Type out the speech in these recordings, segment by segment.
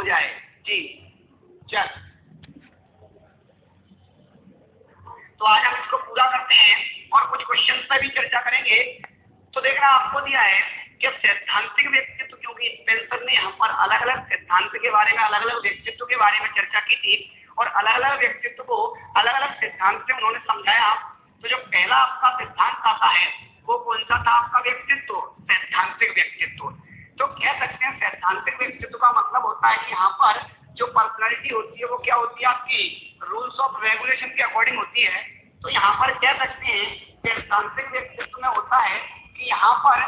हो जाए। जी चल, तो आज हम इसको पूरा करते हैं और कुछ क्वेश्चन पर भी चर्चा करेंगे। तो देखना आपको दिया है कि सैद्धांतिक व्यक्तित्व, क्योंकि स्पेंसर ने यहाँ पर अलग अलग सिद्धांत के बारे में, अलग अलग व्यक्तित्व के बारे में चर्चा की थी और अलग अलग व्यक्तित्व को अलग अलग सिद्धांत से उन्होंने समझाया। तो जो पहला आपका सिद्धांत आता है वो कौन सा था? आपका व्यक्तित्व, सैद्धांतिक व्यक्तित्व। तो कह सकते हैं सैद्धांतिक व्यक्तित्व का मतलब होता है कि यहाँ पर जो पर्सनैलिटी होती है वो क्या होती है? आपकी रूल्स ऑफ रेगुलेशन के अकॉर्डिंग होती है। तो यहाँ पर कह सकते हैं सैद्धांतिक व्यक्तित्व में होता है कि यहाँ पर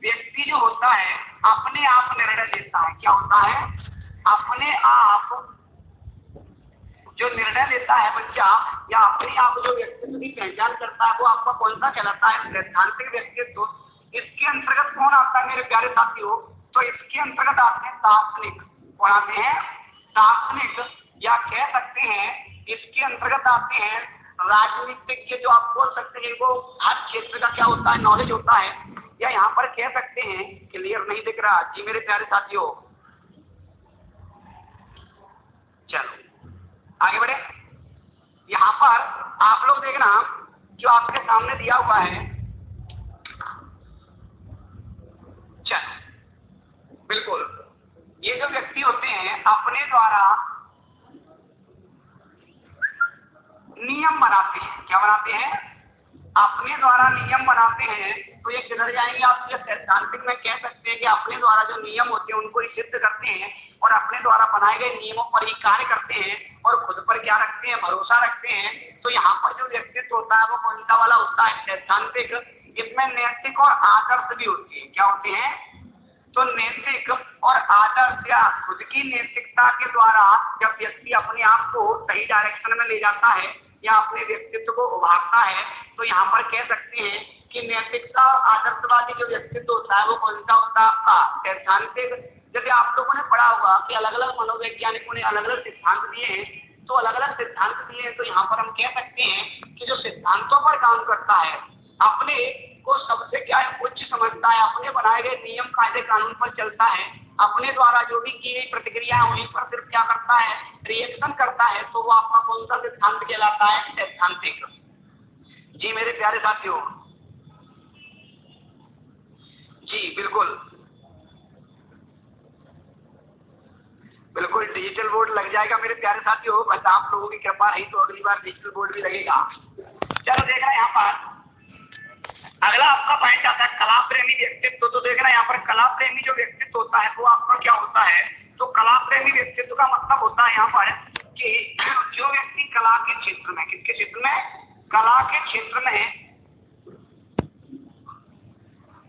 व्यक्ति जो होता है अपने आप निर्णय लेता है। क्या होता है? अपने आप जो निर्णय लेता है बच्चा, या अपने आप जो व्यक्तित्व की पहचान करता है, वो आपका कौन सा कहलाता है? सैद्धांतिक व्यक्तित्व। इसके अंतर्गत कौन आता है मेरे प्यारे साथियों? तो इसके अंतर्गत आते हैं दार्शनिक। कौन आते हैं? दार्शनिक। या कह सकते हैं इसके अंतर्गत आते हैं राजनीतिक के, जो आप बोल सकते हैं इनको हर क्षेत्र का क्या होता है? नॉलेज होता है। या यहाँ पर कह सकते हैं, क्लियर नहीं दिख रहा जी मेरे प्यारे साथियों? चलो आगे बढ़े। यहाँ पर आप लोग देखना जो आपके सामने दिया हुआ है। चलो बिल्कुल, ये जो व्यक्ति होते हैं अपने द्वारा नियम बनाते हैं। क्या बनाते हैं? अपने द्वारा नियम बनाते हैं। तो ये किधर जाएंगे? आप ये सैद्धांतिक में कह सकते हैं कि अपने द्वारा जो नियम होते हैं उनको ही सिद्ध करते हैं और अपने द्वारा बनाए गए नियमों पर ही कार्य करते हैं और खुद पर क्या रखते हैं? भरोसा रखते हैं। तो यहाँ पर जो व्यक्तित्व होता है वो कौन सा वाला होता है? सैद्धांतिक। इसमें नैतिक और आदर्श भी होती है। क्या होते हैं? तो नैतिक और आदर्श, या खुद की नैतिकता के द्वारा जब व्यक्ति अपने आप को सही डायरेक्शन में ले जाता है या अपने व्यक्तित्व को उभारता है, तो यहाँ पर कह सकते हैं कि नैतिकता और आदर्शवादी जो व्यक्तित्व होता है वो कौन सा होता है? आपका सैद्धांतिक। जैसे आप लोगों ने पढ़ा होगा कि अलग अलग मनोवैज्ञानिकों ने अलग अलग सिद्धांत दिए हैं। तो अलग अलग सिद्धांत दिए हैं, तो यहाँ पर हम कह सकते हैं कि जो सिद्धांतों पर काम करता है, अपने को सबसे क्या है? उच्च समझता है, अपने बनाए गए नियम कायदे कानून पर चलता है, अपने द्वारा जो भी की गई प्रतिक्रिया है उन्हीं पर सिर्फ क्या करता है? रिएक्शन करता है। तो वो आपका कौन सा सिद्धांत कहलाता है? सैद्धांतिक। जी मेरे प्यारे साथियों, जी बिल्कुल बिल्कुल डिजिटल बोर्ड लग जाएगा मेरे प्यारे साथियों, बस आप लोगों की कृपा रही तो अगली बार डिजिटल बोर्ड भी लगेगा। चलो देख रहे हैं यहाँ पर अगला आपका पॉइंट आता है कला प्रेमी व्यक्तित्व। तो देख रहे हैं यहाँ पर कला प्रेमी जो व्यक्तित्व होता है वो आपका क्या होता है? तो कला प्रेमी व्यक्तित्व का मतलब होता है यहाँ पर कि जो व्यक्ति कला के क्षेत्र में, किसके क्षेत्र में? कला के क्षेत्र में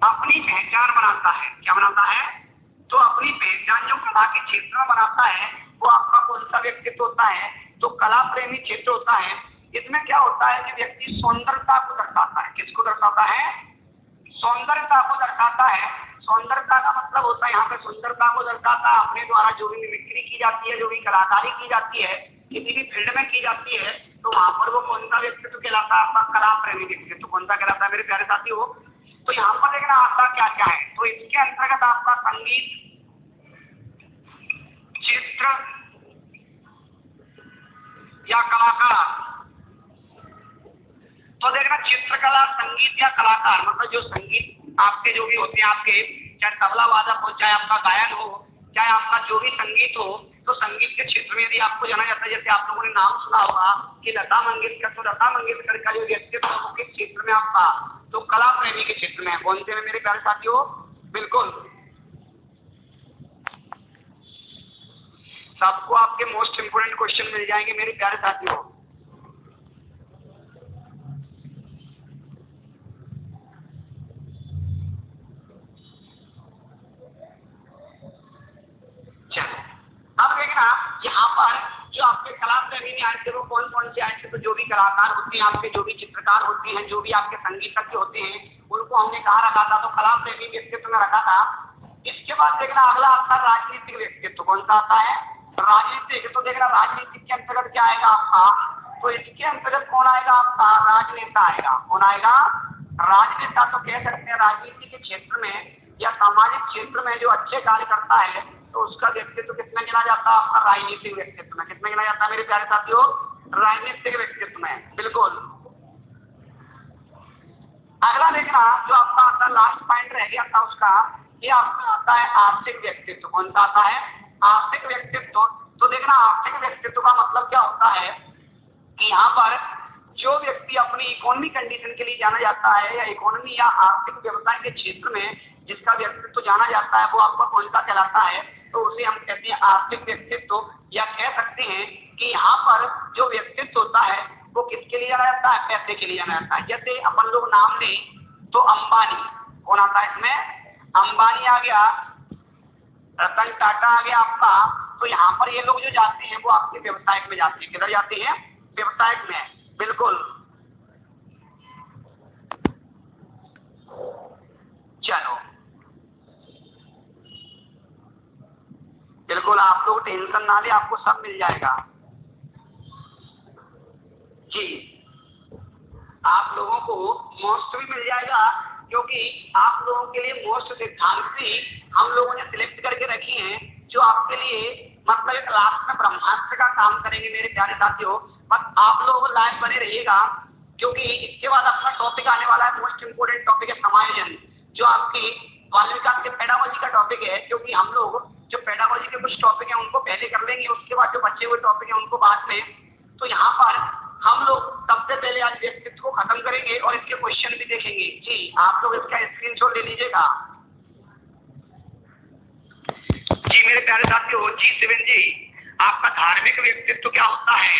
अपनी पहचान बनाता है। क्या बनाता है? तो अपनी पहचान जो कला के क्षेत्र में बनाता है वो आपका कौन सा व्यक्तित्व होता है? तो कला प्रेमी क्षेत्र होता है। इसमें क्या होता है कि व्यक्ति सौंदर्यता को दर्शाता है। किसको दर्शाता है? सौंदर्यता को दर्शाता है। सौंदर्यता का मतलब होता है यहाँ पे सुंदरता को दर्शाता है। अपने द्वारा जो भी मिमिक्री की जाती है, जो भी कलाकारी की जाती है, किसी भी फील्ड में की जाती है, तो वहां पर वो कौन सा व्यक्तित्व कहलाता है? आपका कला प्रेमी व्यक्तित्व। कौन सा कहलाता है मेरे प्यारे साथियों? तो यहाँ पर देखना आपका क्या क्या है। तो इसके अंतर्गत आपका संगीत, चित्र या कलाकार। तो देखना चित्रकला, संगीत या कलाकार, मतलब जो संगीत आपके जो भी होते हैं, आपके चाहे तबला वादक हो, चाहे आपका गायन हो, चाहे आपका जो भी संगीत हो, तो संगीत के क्षेत्र में भी आपको जाना जाता है। जैसे आप लोगों ने नाम सुना होगा कि लता मंगेशकर, तो लता मंगेशकर का जो व्यक्तित्व है किस क्षेत्र में आपका? तो कला प्रेमी के क्षेत्र में। कौन से में मेरे प्यारे साथियों? बिल्कुल सबको आपके मोस्ट इंपोर्टेंट क्वेश्चन मिल जाएंगे मेरे प्यारे साथियों। चलो अब देखना यहाँ पर जो आपके कला प्रेमी में आए थे वो कौन कौन से आए थे? तो जो भी कलाकार होते हैं आपके, जो भी चित्रकार होते हैं, जो भी आपके संगीतज्ञ होते हैं, उनको हमने कहा रखा था? तो कला प्रेमी व्यक्तित्व में रखा था। इसके बाद देखना अगला आपका राजनीतिक व्यक्तित्व। कौन सा आता है? राजनीतिक। तो देखना राजनीतिक के अंतर्गत क्या आएगा आपका? तो इसके अंतर्गत कौन आएगा आपका? राजनेता आएगा। कौन आएगा? राजनेता। तो कह सकते हैं राजनीति के क्षेत्र में या सामाजिक क्षेत्र में जो अच्छे कार्य करता है तो उसका व्यक्तित्व किसमें गिना जाता है? आपका राजनीतिक व्यक्तित्व में। किसमें गिना जाता है मेरे प्यारे साथियों? राजनीतिक व्यक्तित्व में, बिल्कुल। अगला देखना जो आपका आता लास्ट पॉइंट रह गया था उसका, ये आपका आता है आर्थिक व्यक्तित्व। कौन सा आता है? आर्थिक व्यक्तित्व। तो देखना आर्थिक व्यक्तित्व का मतलब क्या होता है कि यहाँ पर जो व्यक्ति अपनी इकोनॉमी कंडीशन के लिए जाना जाता है या इकोनॉमी या आर्थिक व्यवसाय के क्षेत्र में जिसका व्यक्तित्व जाना जाता है वो आपका कौन सा कहलाता है? तो उसे हम कहते हैं आर्थिक व्यक्तित्व, या कह सकते हैं कि यहाँ पर जो व्यक्तित्व होता है वो किसके लिए जाना जाता है? पैसे के लिए जाना जाता है। जैसे अपन लोग नाम लें तो अंबानी, कौन आता है इसमें? अंबानी आ गया, रतन टाटा आ गया आपका। तो यहाँ पर ये लोग जो जाते हैं वो आपके व्यवसाय में जाते हैं। किधर जाते हैं? व्यवसाय में, बिल्कुल। चलो बिल्कुल, आप लोग टेंशन ना ले, आपको सब मिल जाएगा जी। आप लोगों को मोस्ट भी मिल जाएगा, क्योंकि आप लोगों के लिए मोस्ट सिद्धांत भी हम लोगों ने सिलेक्ट करके रखी हैं, जो आपके लिए मतलब एक लास्ट में ब्रह्मास्त्र का काम करेंगे मेरे प्यारे साथियों। बस आप लोग लाइव बने रहिएगा, क्योंकि इसके बाद अपना टॉपिक आने वाला है। मोस्ट इंपोर्टेंट टॉपिक है समायोजन, जो आपकी बाल विकास के पेडागोजी का टॉपिक है। क्योंकि हम लोग जो पेडागोजी के कुछ टॉपिक हैं उनको पहले कर लेंगे, उसके बाद जो बचे हुए टॉपिक हैं उनको बाद में। तो यहाँ पर हम लोग सबसे पहले आज व्यक्तित्व को खत्म करेंगे और इसके क्वेश्चन भी देखेंगे। जी आप लोग इसका स्क्रीनशॉट ले लीजिएगा। जी मेरे प्यारे साथियों, जी शिवन जी, आपका धार्मिक व्यक्तित्व क्या होता है?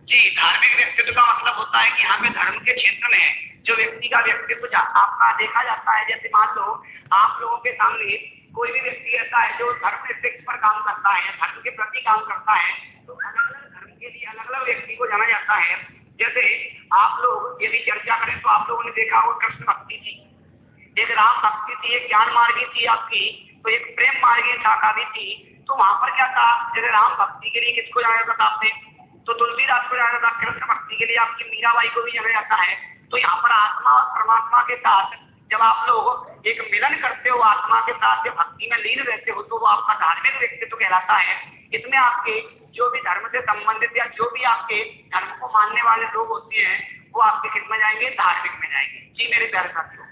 जी धार्मिक व्यक्तित्व का मतलब होता है कि यहाँ पे धर्म के क्षेत्र में जो व्यक्ति का व्यक्तित्व आपका देखा जाता है। जैसे मान लो आप लोगों के सामने कोई भी व्यक्ति ऐसा है जो धर्म निरपेक्ष पर काम करता है, धर्म के प्रति काम करता है, तो अलग अलग धर्म के लिए अलग अलग व्यक्ति को जाना जाता है। जैसे आप लोग यदि चर्चा करें तो आप लोगों ने देखा होगा कृष्ण भक्ति थी, एक राम भक्ति थी, एक ज्ञान मार्गी थी आपकी, तो एक प्रेम मार्गी शाखा भी थी। तो वहां पर क्या था? जैसे राम भक्ति के लिए किसको जाना जाता था आपने? तो तुलसीदास को जाना जाता। कृष्ण भक्ति के लिए आपकी मीराबाई को भी जाना जाता है। तो यहाँ पर आत्मा और परमात्मा के साथ जब आप लोग एक मिलन करते हो, आत्मा के साथ जब भक्ति में लीन रहते हो, तो वो आपका धार्मिक व्यक्तित्व कहलाता है। इसमें आपके जो भी धर्म से संबंधित या जो भी आपके धर्म को मानने वाले लोग होते हैं वो आपके किस में जाएंगे? धार्मिक में जाएंगे। जी मेरे प्यारे साथियों,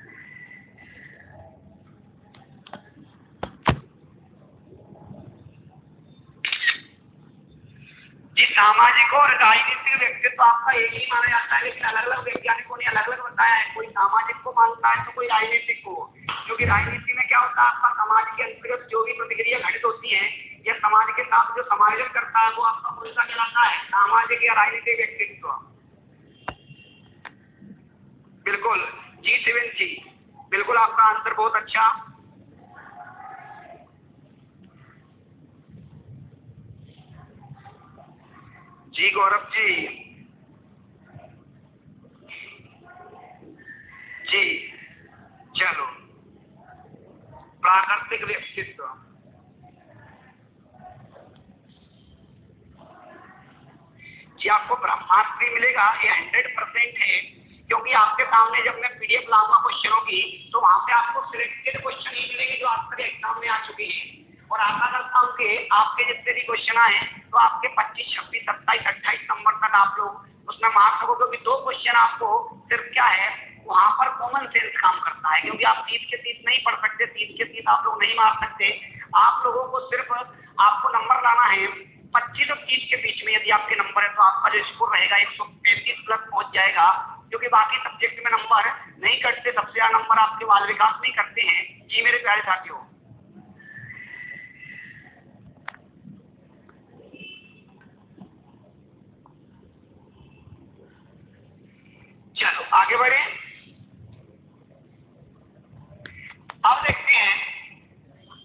जी सामाजिक और राजनीतिक व्यक्तित्व आपका एक ही माना जाता है, लेकिन अलग अलग वैज्ञानिकों ने अलग अलग बताया है। कोई सामाजिक को मानता है तो कोई राजनीतिक को। क्योंकि राजनीति में क्या होता है? आपका समाज के अंतर्गत जो भी प्रतिक्रिया घटित होती है या समाज के साथ जो समायोजन करता है वो आपका कौन सा कहलाता है? सामाजिक या राजनीतिक व्यक्तित्व। बिल्कुल जी शिवन जी, बिल्कुल आपका आंसर बहुत अच्छा। जी गौरव जी, जी चलो प्राकृतिक व्यक्तित्व। जी आपको ब्रह्मास्त्र भी मिलेगा, ये 100% है। क्योंकि आपके सामने जब मैं पीडीएफ लाऊंगा क्वेश्चनों की, तो वहां पे आपको सिलेक्टेड क्वेश्चन ही मिलेंगे जो आज तक एग्जाम में आ चुके हैं। और आशा करता हूँ कि आपके जितने भी क्वेश्चन आए तो आपके 25, 26, 27, 28 नंबर तक आप लोग उसमें मार सको। क्योंकि 2 क्वेश्चन आपको सिर्फ क्या है वहां पर कॉमन सेंस काम करता है। क्योंकि आप 30 के 30 नहीं पढ़ सकते, 30 के 30 आप लोग नहीं मार सकते। आप लोगों को सिर्फ आपको नंबर लाना है 25 और 30 के बीच में। यदि आपके नंबर है तो आपका जो स्कोर रहेगा 135 प्लस पहुंच जाएगा। क्योंकि बाकी सब्जेक्ट में नंबर नहीं कटते, सबसे ज्यादा नंबर आपके बाल विकास नहीं करते हैं। जी मेरे प्यारे साथियों, चलो आगे बढ़े। अब देखते हैं,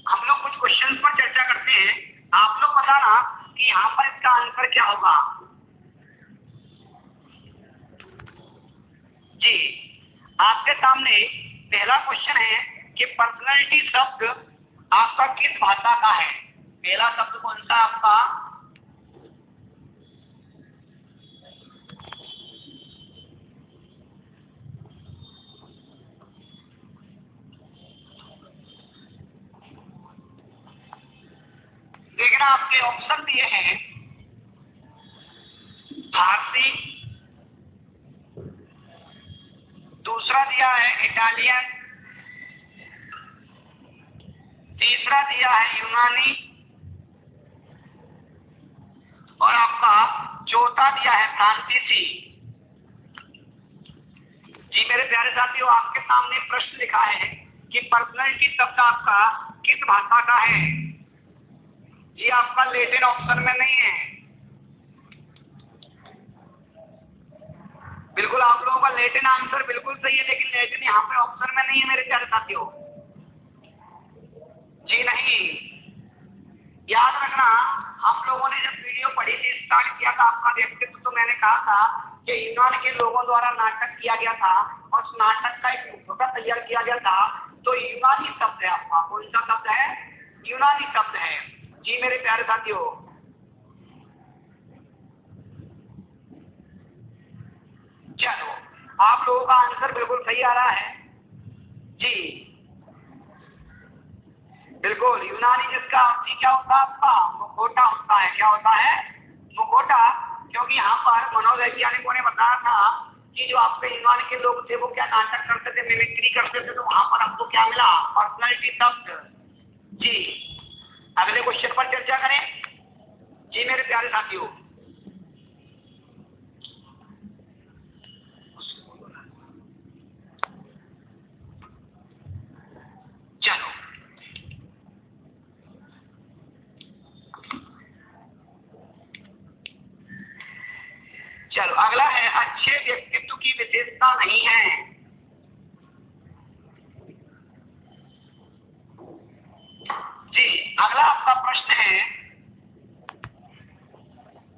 हम लोग कुछ क्वेश्चंस पर चर्चा करते हैं। आप लोग बताना कि यहाँ पर इसका आंसर क्या होगा। जी आपके सामने पहला क्वेश्चन है कि पर्सनैलिटी शब्द आपका किस भाषा का है? पहला शब्द कौन सा आपका? देखना आपके ऑप्शन दिए हैं भारतीय, दूसरा दिया है इटालियन, तीसरा दिया है यूनानी और आपका चौथा दिया है फ्रांसीसी। जी मेरे प्यारे साथियों, आपके सामने प्रश्न लिखा है कि पर्सनैलिटी शब्द आपका किस भाषा का है। जी आपका लैटिन ऑप्शन में नहीं है। बिल्कुल आप लोगों का लैटिन आंसर बिल्कुल सही है, लेकिन लैटिन यहाँ पे ऑप्शन में नहीं है मेरे प्यारे साथियों। जी नहीं, याद रखना, हम लोगों ने जब वीडियो पढ़ी थी, स्टार्ट किया था आपका व्यक्तित्व, तो मैंने कहा था कि यूनान के लोगों द्वारा नाटक किया गया था और उस नाटक का एक मुखौटा तैयार किया गया था। तो यूनानी शब्द है आपका, कौन सा शब्द है? यूनानी शब्द है। जी मेरे प्यारे साथियों, चलो आप लोगों का आंसर बिल्कुल सही आ रहा है। जी बिल्कुल, यूनानी जिसका आपकी क्या होता है, आपका मुखौटा होता है। क्या होता है? मुखौटा। क्योंकि यहाँ पर मनोवैज्ञानिकों ने बताया था कि जो आपके यूनान के लोग थे वो क्या नाटक करते थे, मिमिक्री करते थे, तो वहां पर आपको क्या मिला? पर्सनैलिटी शब्द। जी अगले क्वेश्चन पर चर्चा करें। जी मेरे प्यारे साथियों, चलो चलो अगला है अच्छे व्यक्तित्व की विशेषता नहीं है। जी अगला आपका प्रश्न है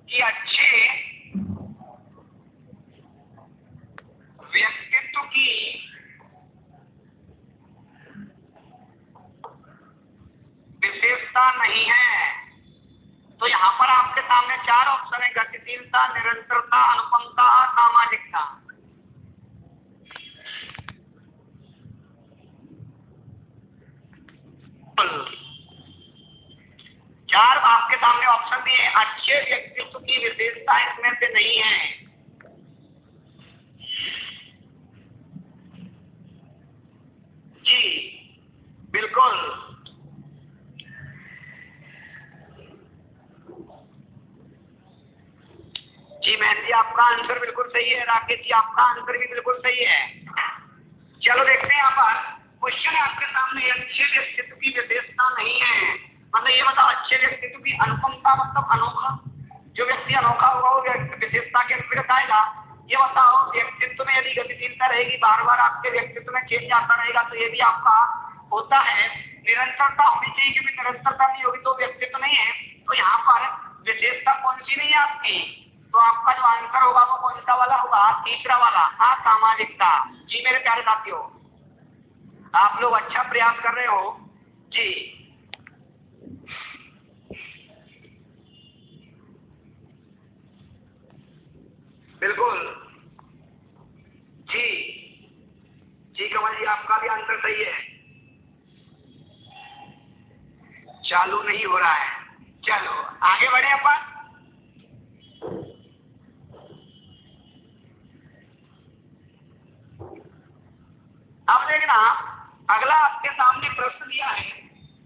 कि अच्छे व्यक्तित्व की विशेषता नहीं है। तो यहाँ पर आपके सामने चार ऑप्शन है: गतिशीलता, निरंतरता, अनुपमता, सामाजिकता। चार आपके सामने ऑप्शन दिए हैं, अच्छे व्यक्तित्व की विशेषता इसमें से नहीं है। जी बिल्कुल, जी महंत जी आपका आंसर बिल्कुल सही है। राकेश जी आपका आंसर भी बिल्कुल सही है। चलो देखते हैं यहाँ पर क्वेश्चन आपके सामने, अच्छे व्यक्तित्व की विशेषता नहीं है मतलब ये बताओ, अच्छे व्यक्तित्व की अनुपमता मतलब अनोखा, जो व्यक्ति अनोखा होगा वो विशेषता के अंतर्गत आएगा। ये बताओ व्यक्तित्व में यदि गतिशीलता रहेगी, बार बार आपके व्यक्तित्व में चेंज आता रहेगा, तो ये भी आपका होता है। निरंतरता होनी चाहिए, क्योंकि निरंतरता नहीं होगी तो व्यक्तित्व नहीं है। तो यहाँ पर विशेषता कौन सी नहीं है आपकी, तो आपका जो आंसर होगा वो कौन सा वाला होगा? तीसरा वाला, असामाजिकता। जी मेरे प्यारे साथियों, आप लोग अच्छा प्रयास कर रहे हो। जी बिल्कुल, जी जी कमल जी आपका भी आंसर सही है। चालू नहीं हो रहा है, चलो आगे बढ़े अपन। अब देखना, अगला आपके सामने प्रश्न दिया है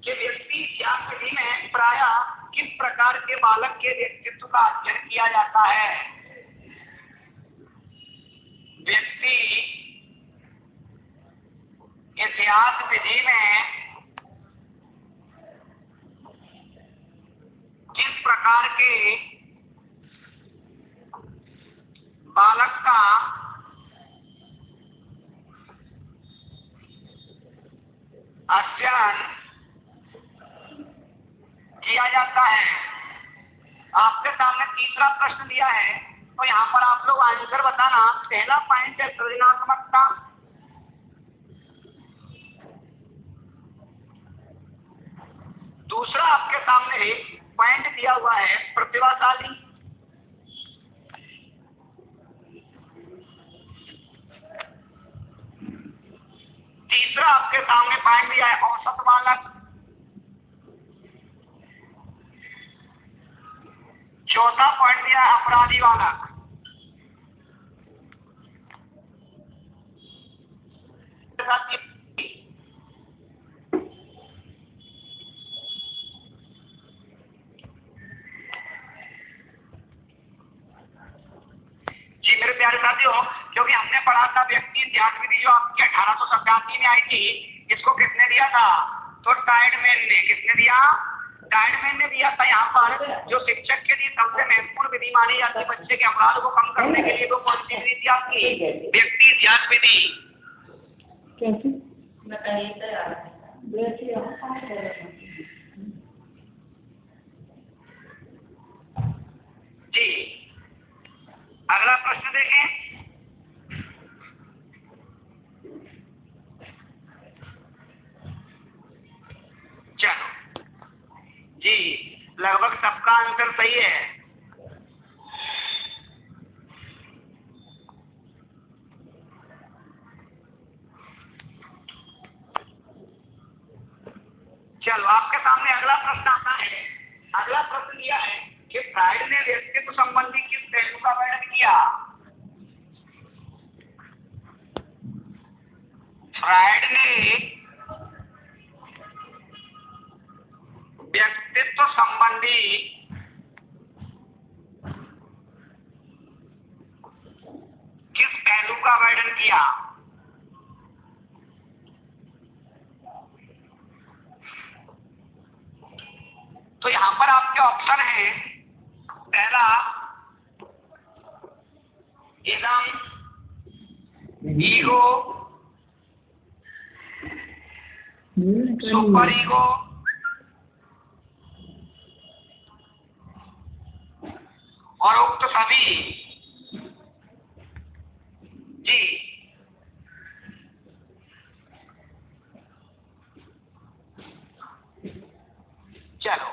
कि व्यक्ति इतिहास विधि में प्रायः किस प्रकार के बालक के व्यक्तित्व का अध्ययन किया जाता है। व्यक्ति इतिहास विधि में किस प्रकार के बालक का अध्ययन किया जाता है। आपके सामने तीसरा प्रश्न दिया है, तो यहाँ पर आप लोग आंसर बताना। पहला पॉइंट है सृजनात्मकता, दूसरा आपके सामने पॉइंट दिया हुआ है प्रतिभाशाली, तीसरा आपके सामने पॉइंट दिया है औसत बालक, चौथा पॉइंट दिया है अपराधी बालक। जी मेरे प्यारे साथियों, क्योंकि हमने पढ़ा था व्यक्ति इतिहास विधि जो आपकी 1887 में आई थी, इसको किसने दिया था? तो टाइडमैन ने। किसने दिया? टाइडमैन ने दिया था। यहाँ पर जो शिक्षक के लिए सबसे महत्वपूर्ण विधि मानी जाती है बच्चे के अपराध को कम करने के लिए, तो कौन सी विधि थी आपकी? व्यक्ति इतिहास विधि। जी अगला प्रश्न देखें। चलो जी, लगभग सबका आंसर सही है। चलो आपके सामने अगला प्रश्न आता है। अगला प्रश्न दिया है कि फ्राइड ने व्यक्तित्व संबंधी किस पहलू का वर्णन किया? फ्राइड ने व्यक्तित्व संबंधी किस पहलू का वर्णन किया? तो यहां पर आपके ऑप्शन हैं, पहला इदम, ईगो, सुपर ईगो, और उक्त सभी। जी चलो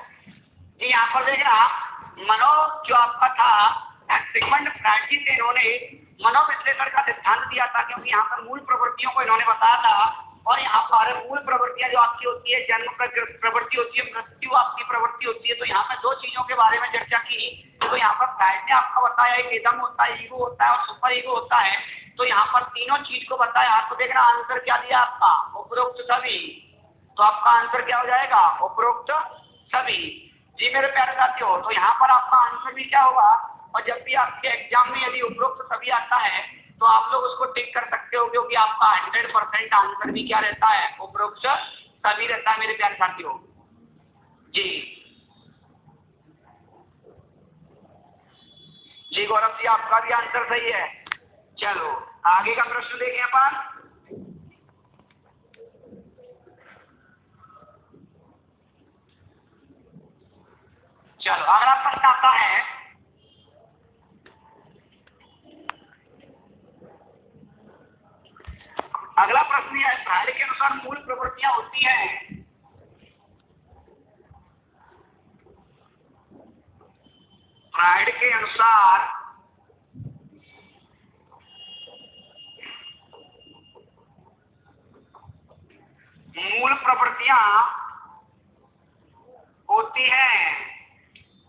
जी, यहाँ पर देखिए मनो जो आपका था सिगमंड फ्राइड जी से इन्होंने मनोविश्लेषण का सिद्धांत दिया था, क्योंकि यहाँ पर मूल प्रवृत्तियों को इन्होंने बताया था। और यहाँ पर मूल प्रवृत्तियां जो आपकी होती है, जन्म प्रवृत्ति होती है, मृत्यु आपकी प्रवृत्ति होती है। तो यहाँ पर दो चीजों के बारे में चर्चा की। तो यहाँ पर फ्राइड ने आपको बताया एक इदम होता है, ईगो होता है और सुपर ईगो होता है। तो यहाँ पर तीनों चीज को बताया। तो देखना आंसर क्या दिया आपका? उपरोक्त सभी। तो आपका आंसर क्या हो जाएगा? उपरोक्त सभी। जी मेरे प्यारे साथियों, तो यहाँ पर आपका आंसर भी क्या होगा? और जब भी आपके एग्जाम में यदि उपरोक्त सभी आता है तो आप लोग उसको टिक कर सकते हो, क्योंकि आपका 100% आंसर भी क्या रहता है? उपरोक्त सभी रहता है मेरे प्यारे साथियों। जी जी गौरव जी, आपका भी आंसर सही है। चलो आगे का प्रश्न देखें अपन। चलो अगला प्रश्न आता है, अगला प्रश्न यह है, फ्राइड के अनुसार मूल प्रवृत्तियां होती हैं। फ्राइड के अनुसार मूल प्रवृत्तियां होती हैं।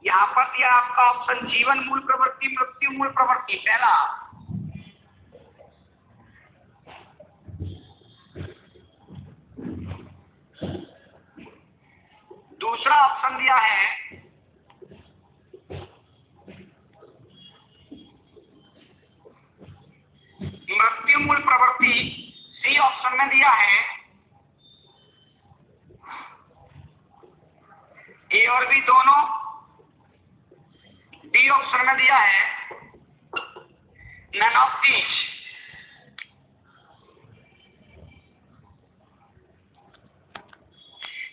यहाँ पर दिया आपका ऑप्शन जीवन मूल प्रवृत्ति, मृत्यु मूल प्रवृत्ति। पहला दूसरा ऑप्शन दिया है मृत्यु मूल प्रवृत्ति। सी ऑप्शन में दिया है ए और बी दोनों। डी ऑप्शन में दिया है नन ऑफ दीज।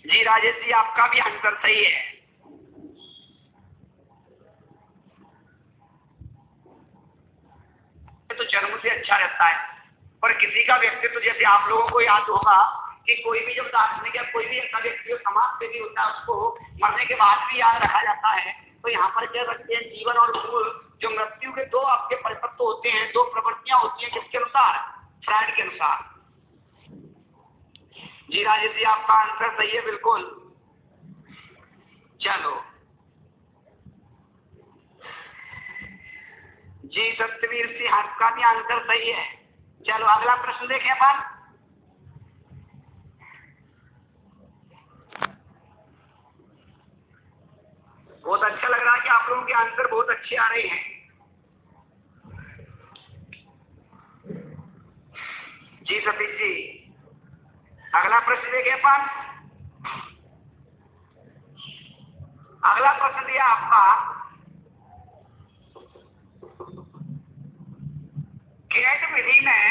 जी राजेश जी, आपका भी आंसर सही है। तो जन्म से अच्छा रहता है, पर किसी का व्यक्तित्व जैसे आप लोगों को याद होगा कि कोई भी जब दार्शनिक या कोई भी ऐसा व्यक्ति जो समाज से भी होता है उसको मरने के बाद भी याद रखा जाता है। तो यहाँ पर क्या रखते हैं? जीवन और मूल। जो मृत्यु के दो आपके परिपक्व होते हैं, दो प्रवृत्तियां होती हैं, किसके अनुसार? फ्राइड के अनुसार। जी राजेश जी, आपका आंसर सही है बिल्कुल। चलो जी सत्यवीर सिंह, आपका भी आंसर सही है। चलो अगला प्रश्न देखें अपन। बहुत अच्छा लग रहा है कि आप लोगों के आंसर बहुत अच्छे आ रहे हैं। जी सतीश जी, अगला प्रश्न देखें अपन। अगला प्रश्न दिया आपका कैट विधि में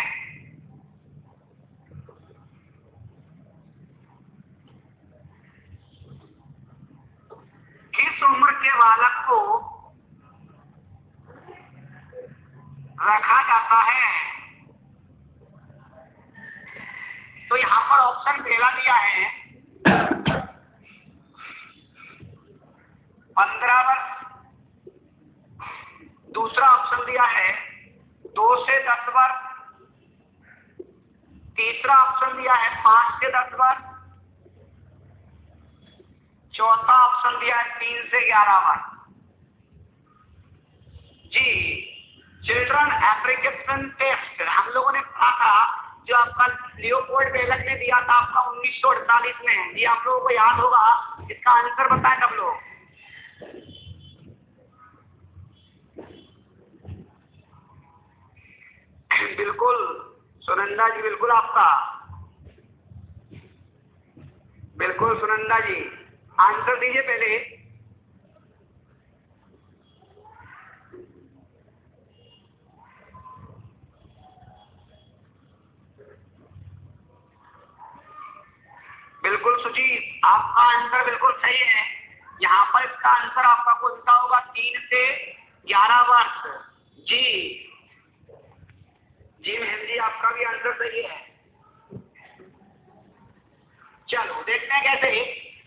किस उम्र के बालक को रखा जाता है? तो यहां पर ऑप्शन पहला दिया है 15 वर्ष, दूसरा ऑप्शन दिया है 2 से 10 वर्ष, तीसरा ऑप्शन दिया है 5 से 10 वर्ष, चौथा ऑप्शन दिया है 3 से 11 वर्ष। जी, चिल्ड्रन एप्लीकेशन टेस्ट हम लोगों ने पढ़ा था, जो आपका लियोपोल्ड बेलक ने दिया था आपका 1948 में। ये आप लोगों को याद होगा। इसका आंसर बताएं सब लोग। बिल्कुल सुनंदा जी, बिल्कुल आपका, बिल्कुल सुनंदा जी, आंसर दीजिए पहले। बिल्कुल सुजीत, आपका आंसर बिल्कुल सही है। यहाँ पर इसका आंसर आपका कौन सा होगा? 3 से 11 वर्ष। जी जी महेंद्र जी, आपका भी आंसर सही है। चलो देखते हैं कैसे।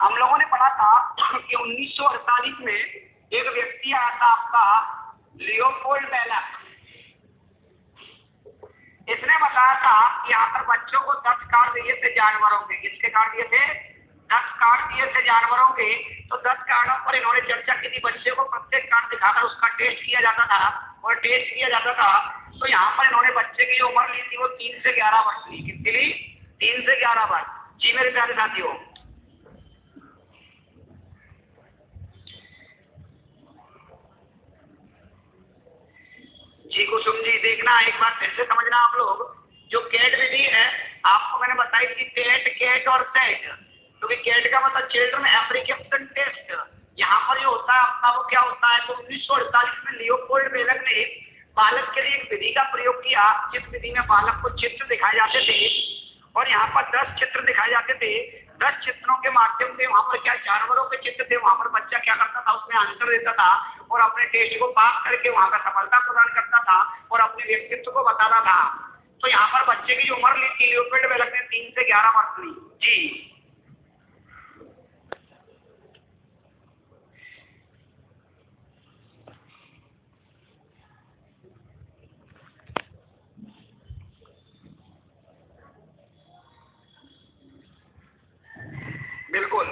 हम लोगों ने पढ़ा था कि 1948 में एक व्यक्ति आया था आपका लियोपोल्ड बेलक। इसने बताया था कि यहाँ पर बच्चों को 10 कार्ड दिए थे जानवरों के। किसके कार्ड दिए थे? 10 कार्ड दिए थे जानवरों के। तो 10 कार्डों पर इन्होंने चर्चा की थी। बच्चे को प्रत्येक कार्ड दिखाकर उसका टेस्ट किया जाता था और टेस्ट किया जाता था। तो यहाँ पर इन्होंने बच्चे की जो उम्र ली थी वो 3 से 11 वर्ष ली। कितनी ली? 3 से 11 वर्ष। जी मेरे प्यारे साथियों, जी कुसुम जी, देखना एक बार फिर से समझना आप लोग। जो कैट विधि है आपको मैंने बताई थी, टेट, कैट और सेट। क्योंकि कैट का मतलब चिल्ड्रन एप्लीकेशन टेस्ट। यहाँ पर जो होता है आपका वो क्या होता है? तो 1948 में लियोपोल्ड बेलक ने बालक के लिए एक विधि का प्रयोग किया, जिस विधि में बालक को चित्र दिखाए जाते थे और यहाँ पर 10 चित्र दिखाए जाते थे। 10 चित्रों के माध्यम से वहां पर क्या जानवरों के चित्र थे, वहां पर बच्चा क्या करता था? उसमें आंसर देता था और अपने टेस्ट को पास करके वहां का सफलता प्रदान करता था और अपने व्यक्तित्व को बताता था। तो यहाँ पर बच्चे की जो उम्र ली थी लियोपोल्ड बेलक ने 3 से 11 वर्ष ली। जी बिल्कुल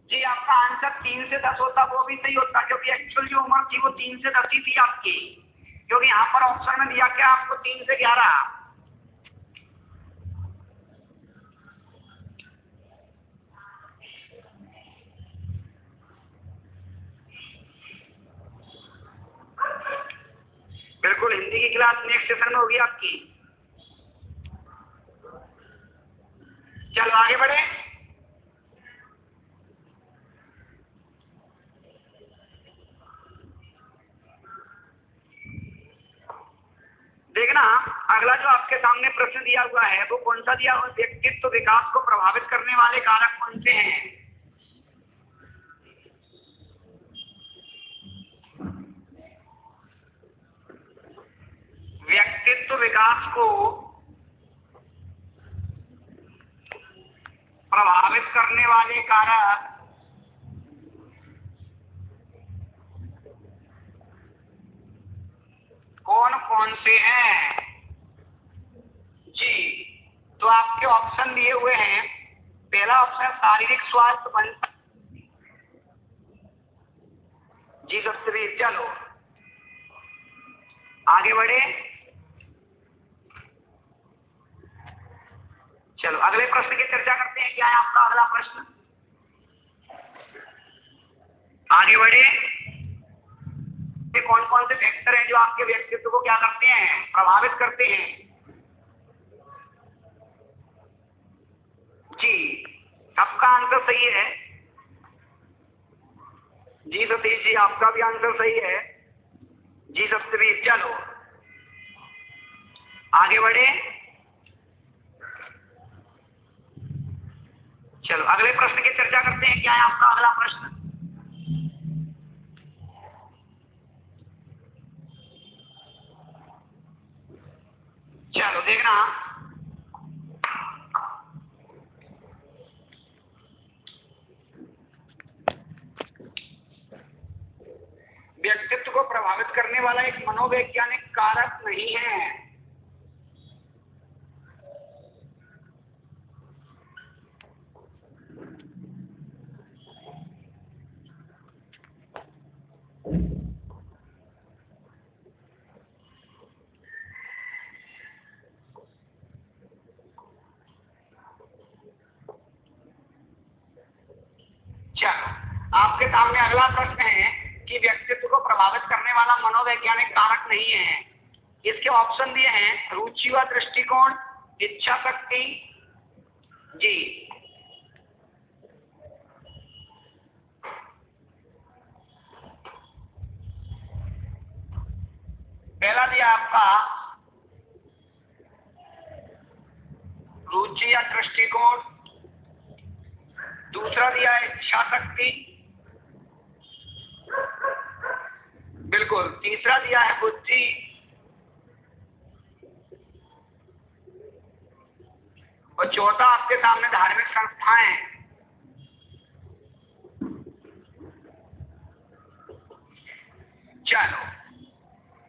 जी, आपका आंसर 3 से 10 होता वो भी सही होता, क्योंकि एक्चुअल जो उम्र थी वो 3 से 10 ही थी आपकी। क्योंकि यहाँ पर ऑप्शन में दिया क्या आपको? 3 से 11। बिल्कुल, हिंदी की क्लास नेक्स्ट सेशन में होगी आपकी। चलो आगे बढ़े। देखना अगला जो आपके सामने प्रश्न दिया हुआ है वो कौन सा दिया हुआ? व्यक्तित्व विकास को प्रभावित करने वाले कारक कौन से हैं? व्यक्तित्व विकास को प्रभावित करने वाले कारक कौन कौन से हैं? जी, तो आपके ऑप्शन दिए हुए हैं। पहला ऑप्शन शारीरिक स्वास्थ्य बन। जी सत्यवीर, चलो आगे बढ़े। चलो अगले प्रश्न की चर्चा करते हैं। क्या है आपका अगला प्रश्न? आगे बढ़े। कौन कौन से फैक्टर हैं जो आपके व्यक्तित्व को क्या करते हैं, प्रभावित करते हैं? जी, सबका आंसर सही है। जी सतीश जी, आपका भी आंसर सही है। जी सप्तवीर। चलो आगे बढ़े। चलो अगले प्रश्न की चर्चा करते हैं। क्या है आपका अगला प्रश्न? चलो देखना, व्यक्तित्व को प्रभावित करने वाला एक मनोवैज्ञानिक कारक नहीं है। चलो आपके सामने अगला प्रश्न है कि व्यक्तित्व को प्रभावित करने वाला मनोवैज्ञानिक कारक नहीं है। इसके ऑप्शन दिए हैं रुचि व दृष्टिकोण, इच्छा शक्ति। जी, पहला दिया आपका रुचि या दृष्टिकोण, दूसरा दिया है इच्छा शक्ति, बिल्कुल, तीसरा दिया है बुद्धि, और चौथा आपके सामने धार्मिक संस्थाएं। चलो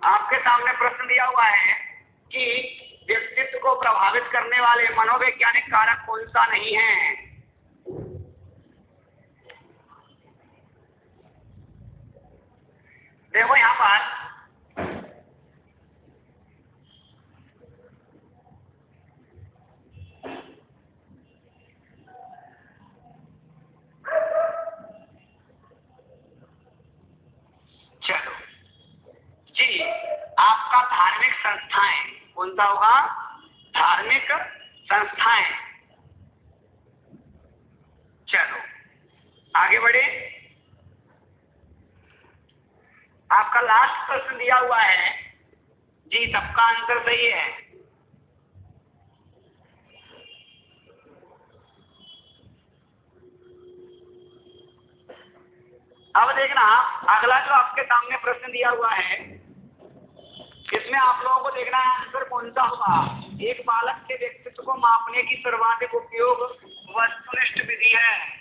आपके सामने प्रश्न दिया हुआ है कि व्यक्तित्व को प्रभावित करने वाले मनोवैज्ञानिक कारक कौन सा नहीं है। देखो यहां पर चलो जी, आपका धार्मिक संस्थाएं कौन सा होगा? धार्मिक संस्थाएं। चलो आगे बढ़े। आपका लास्ट प्रश्न दिया हुआ है। जी, सबका आंसर सही है। अब देखना, अगला जो आपके सामने प्रश्न दिया हुआ है, इसमें आप लोगों को देखना है आंसर कौन सा होगा। एक बालक के व्यक्तित्व को मापने की सर्वाधिक उपयोग वस्तुनिष्ठ विधि है।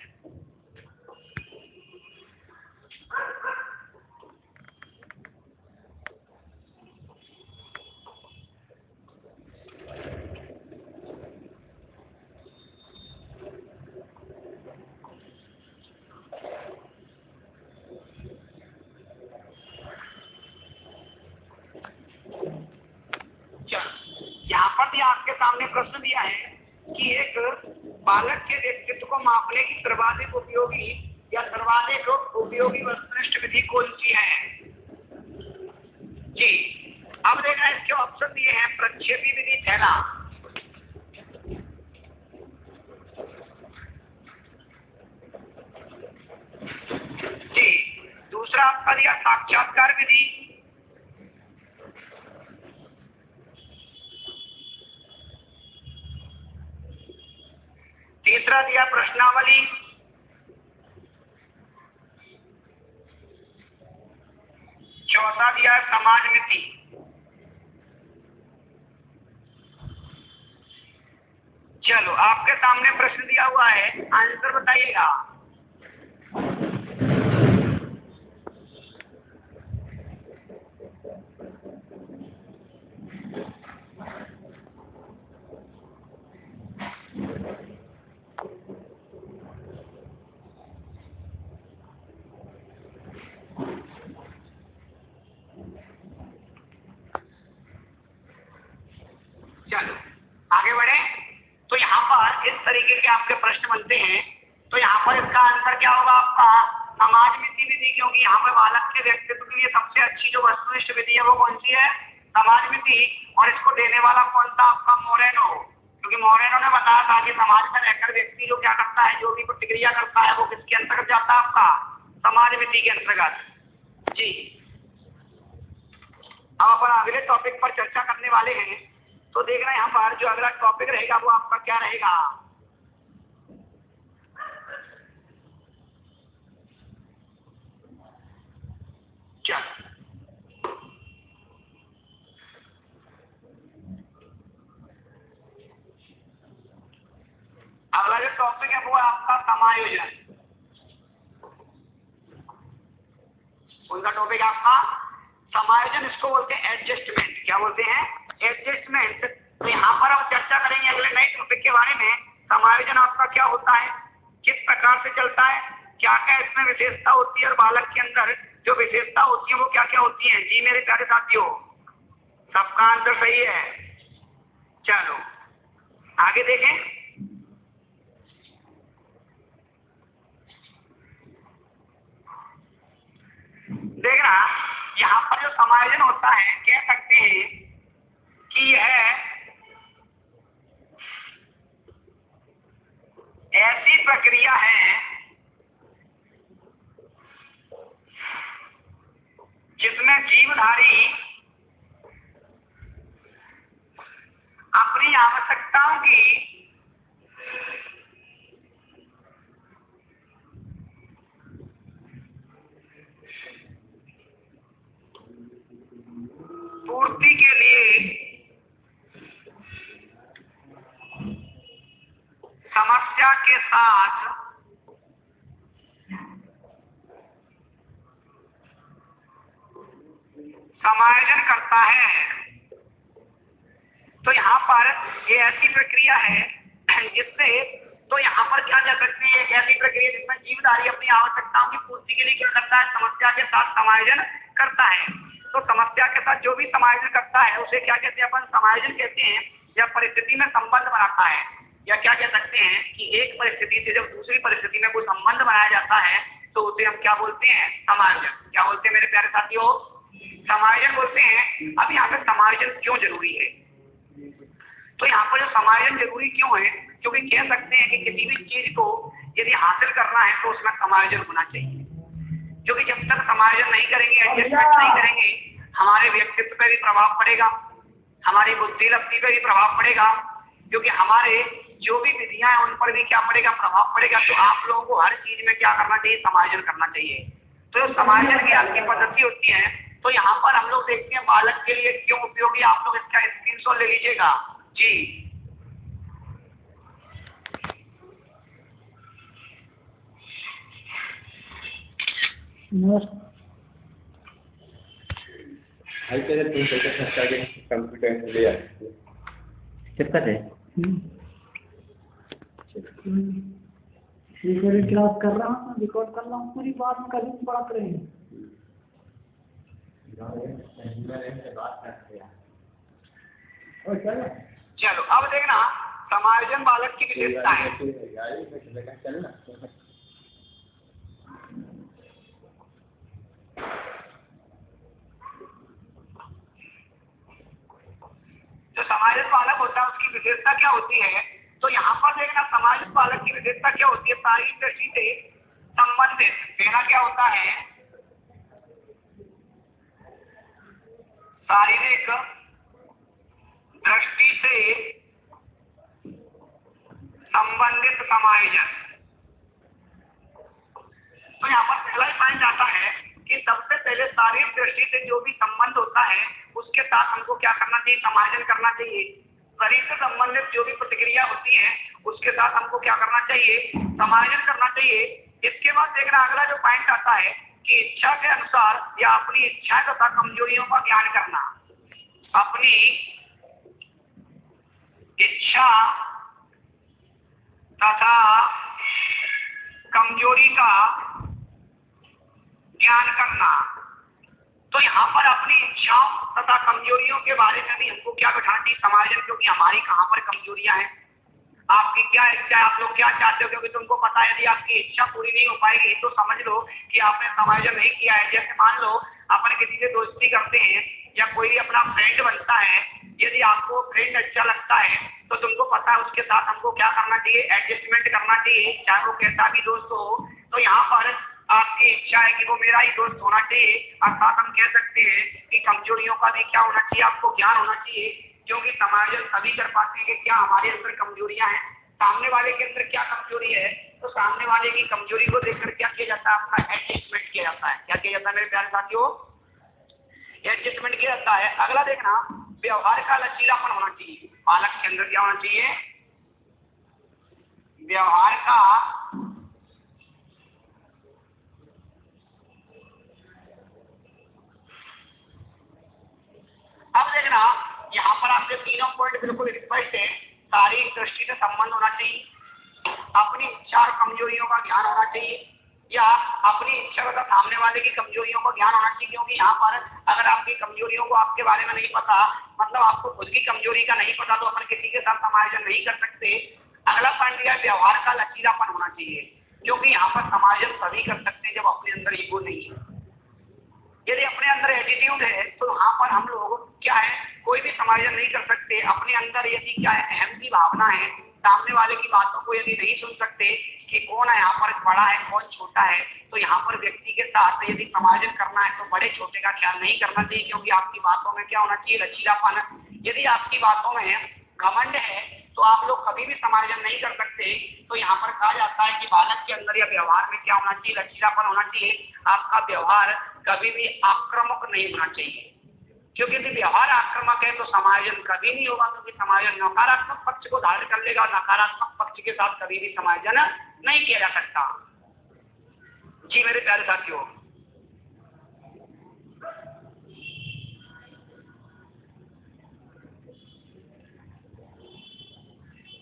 यहाँ पर भी आपके सामने प्रश्न दिया है कि एक बालक के व्यक्तित्व को मापने की सर्वाधिक उपयोगी या सर्वाधिक उपयोगी वस्तुनिष्ठ विधि कौन सी है। जी, अब देखना, इसके ऑप्शन दिए हैं प्रक्षेपी विधि पहला, जी, दूसरा आपका दिया साक्षात्कार विधि, तीसरा दिया प्रश्नावली, चौथा दिया समाज मिति। चलो आपके सामने प्रश्न दिया हुआ है, आंसर बताइएगा। आगे बढ़े। तो यहाँ पर इस तरीके के आपके प्रश्न बनते हैं। तो यहाँ पर इसका आंसर क्या होगा आपका? समाज मिति विधि, क्योंकि यहाँ पर बालक के व्यक्तित्व के लिए सबसे अच्छी जो वस्तुनिष्ठ विधि है वो कौन सी है? समाज मिति। और इसको देने वाला कौन था आपका? मोरेनो। क्योंकि मोरेनो ने बताया था कि समाज में रहकर व्यक्ति जो क्या करता है, जो भी प्रतिक्रिया करता है वो किसके अंतर्गत जाता है आपका? समाज मिति के अंतर्गत जी। अब अपन अगले टॉपिक पर चर्चा करने वाले हैं। तो देख रहे हैं यहाँ पर जो अगला टॉपिक रहेगा वो आपका क्या रहेगा? चलो अगला जो टॉपिक है वो है आपका समायोजन। उनका टॉपिक आपका समायोजन, इसको बोलते हैं एडजस्टमेंट। क्या बोलते हैं? एडजस्टमेंट। तो यहाँ पर हम चर्चा करेंगे अगले नए टॉपिक के बारे में। समायोजन आपका क्या होता है, किस प्रकार से चलता है, क्या क्या इसमें विशेषता होती है, और बालक के अंदर जो विशेषता होती है वो क्या क्या होती है। जी मेरे प्यारे साथियों, सबका आंसर सही है। चलो आगे देखें। देखना यहाँ पर जो समायोजन होता है, कह सकते हैं कि यह ऐसी प्रक्रिया है जिसमें जीवधारी अपनी आवश्यकताओं की पूर्ति के लिए समस्या के साथ समायोजन करता है। तो यहाँ पर ये ऐसी प्रक्रिया है जिससे, तो यहाँ पर क्या कह सकते हैं, एक ऐसी प्रक्रिया जिसमें जीवधारी अपनी आवश्यकताओं की पूर्ति के लिए क्या करता है? समस्या के साथ समायोजन करता है। तो समस्या के साथ जो भी समायोजन करता है उसे क्या कहते हैं? अपन समायोजन कहते हैं। जब परिस्थिति में संबंध बनाता है, या क्या कह सकते हैं कि एक परिस्थिति से जब दूसरी परिस्थिति में कोई संबंध बनाया जाता है तो उसे हम क्या बोलते हैं? समायोजन। क्या बोलते हैं मेरे प्यारे साथियों? समायोजन बोलते हैं। अब यहाँ पे समायोजन क्यों जरूरी है? तो यहाँ पर जो समायोजन जरूरी क्यों है? क्योंकि कह सकते हैं कि किसी भी चीज को यदि हासिल करना है तो उसमें समायोजन होना चाहिए। क्योंकि जब तक समायोजन नहीं करेंगे, एडजस्टमेंट नहीं करेंगे, हमारे व्यक्तित्व पर भी प्रभाव पड़ेगा, हमारी बुद्धि लब्धि पर भी प्रभाव पड़ेगा, क्योंकि हमारे जो भी विधियां हैं उन पर भी क्या पड़ेगा? प्रभाव पड़ेगा। तो आप लोगों को हर चीज में क्या करना चाहिए? समायोजन करना चाहिए। तो समायोजन की आपकी पद्धति होती है। तो यहाँ पर हम लोग देखते हैं बालक के लिए क्यों उपयोगी, आप लोग इसका स्क्रीनशॉट ले लीजिएगा जी। कितना है? क्लास कर रहा हूँ, रिकॉर्ड कर रहा हूँ पूरी बात में, कभी बात रहेगी। चलो अब देखना समायोजन बालक की विशेषता है। जो समायोजन बालक होता है उसकी विशेषता क्या होती है? तो यहाँ पर देखना समायोजन बालक की विशेषता क्या होती है? शारीरिक दृष्टि से संबंधित। पहला क्या होता है? शारीरिक दृष्टि से संबंधित समायोजन। तो यहाँ पर पहला ही पॉइंट आता है कि सबसे पहले शारीरिक दृष्टि से जो भी संबंध होता है उसके साथ हमको क्या करना चाहिए? समायोजन करना चाहिए। शरीर से संबंधित जो भी प्रतिक्रिया होती है उसके साथ हमको क्या करना चाहिए? समायोजन करना चाहिए। इसके बाद देखना अगला जो पॉइंट आता है कि इच्छा के अनुसार या अपनी इच्छा तथा कमजोरियों का ज्ञान करना। अपनी इच्छा तथा कमजोरी का ज्ञान करना। तो तो यहाँ पर अपनी इच्छाओं तथा कमजोरियों के बारे में भी हमको क्या बैठाना चाहिए समायोजन, क्योंकि हमारी कहाँ पर कमजोरियां हैं, आपकी क्या इच्छा है, आप लोग क्या चाहते हो, क्योंकि तुमको पता है यदि आपकी इच्छा पूरी नहीं हो पाएगी तो समझ लो कि आपने समायोजन नहीं किया है। जैसे मान लो अपन किसी से दोस्ती करते हैं या कोई भी अपना फ्रेंड बनता है, यदि आपको फ्रेंड अच्छा लगता है तो तुमको पता है उसके साथ हमको क्या करना चाहिए, एडजस्टमेंट करना चाहिए, चाहे वो कैसा भी दोस्त हो। तो यहाँ पर आपकी इच्छा है कि वो मेरा ही दोस्त होना चाहिए, अर्थात हम कह सकते हैं कि कमजोरियों का भी क्या होना चाहिए, आपको ज्ञान होना चाहिए, क्योंकि समायोजन तभी कर पाते हैं कि क्या हमारे अंदर कमजोरियां हैं, सामने वाले के अंदर क्या कमजोरी है, तो सामने वाले की कमजोरी को देखकर क्या किया जाता है, आपका एडजस्टमेंट किया जाता है। क्या किया जाता है मेरे प्यारे साथियों, एडजस्टमेंट किया जाता है। अगला देखना, व्यवहार का लचीलापन होना चाहिए, बालक के अंदर क्या होना चाहिए, व्यवहार का अब देखना यहाँ पर आपके तीनों पॉइंट बिल्कुल स्पष्ट है। शारीरिक दृष्टि से संबंध होना चाहिए, अपनी इच्छा और कमजोरियों का ज्ञान होना चाहिए, या अपनी इच्छा तथा सामने वाले की कमजोरियों का ज्ञान होना चाहिए, क्योंकि यहाँ पर अगर आपकी कमजोरियों को आपके बारे में नहीं पता, मतलब आपको खुद की कमजोरी का नहीं पता, तो अपन किसी के साथ समायोजन नहीं कर सकते। अगला पॉइंट यह व्यवहार का लचीलापन होना चाहिए, क्योंकि यहाँ पर समायोजन तभी कर सकते हैं जब अपने अंदर ईगो नहीं है। यदि अपने अंदर एटीट्यूड है तो वहां पर हम लोग क्या है, कोई भी समायोजन नहीं कर सकते। अपने अंदर यदि क्या है, अहम की भावना है, सामने वाले की बातों को यदि नहीं सुन सकते कि कौन है यहाँ पर बड़ा है कौन छोटा है, तो यहाँ पर व्यक्ति के साथ यदि समायोजन करना है तो बड़े छोटे का ख्याल नहीं करना चाहिए, क्योंकि आपकी बातों में क्या होना चाहिए, लचीलापन। यदि आपकी बातों में घमंड है तो आप लोग कभी भी समायोजन नहीं कर सकते। तो यहाँ पर कहा जाता है कि बालक के अंदर या व्यवहार में क्या होना चाहिए, लचीलापन होना चाहिए। आपका व्यवहार कभी भी आक्रामक नहीं होना चाहिए, क्योंकि यदि व्यवहार आक्रामक है तो समायोजन कभी नहीं होगा, क्योंकि समायोजन नकारात्मक पक्ष को धारण कर लेगा और नकारात्मक पक्ष के साथ कभी भी समायोजन नहीं किया जा सकता। जी मेरे प्यारे साथियों,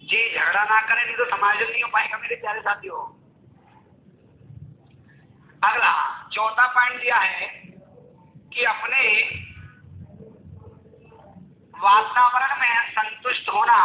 जी झगड़ा ना करें नहीं तो समायोजन नहीं हो पाएगा मेरे प्यारे साथियों। अगला चौथा पॉइंट दिया है कि अपने वातावरण में संतुष्ट होना।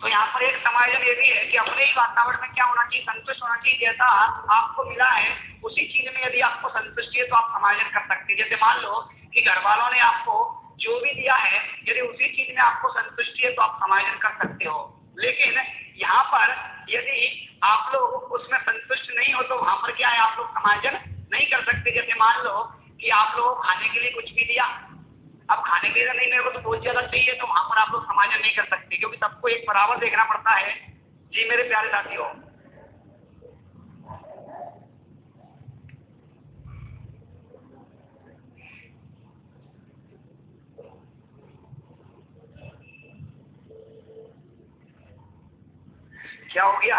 तो यहाँ पर एक समायोजन ये भी है कि अपने ही वातावरण में क्या होना चाहिए, संतुष्ट होना चाहिए। जैसा आपको मिला है उसी चीज में यदि आपको संतुष्टि है तो आप समायोजन कर सकते हैं। जैसे मान लो कि घर वालों ने आपको जो भी दिया है, यदि उसी चीज में आपको संतुष्टि है तो आप समायोजन कर सकते हो। लेकिन यहाँ पर यदि आप लोग उसमें संतुष्ट नहीं हो तो वहां पर क्या है, आप लोग समायोजन नहीं कर सकते। जैसे मान लो कि आप लोग खाने के लिए कुछ भी दिया, अब खाने के लिए नहीं, मेरे को तो बहुत ज्यादा चाहिए, तो वहां पर आप लोग समायोजन नहीं कर सकते, क्योंकि सबको एक बराबर देखना पड़ता है। जी मेरे प्यारे साथियों, क्या हो गया,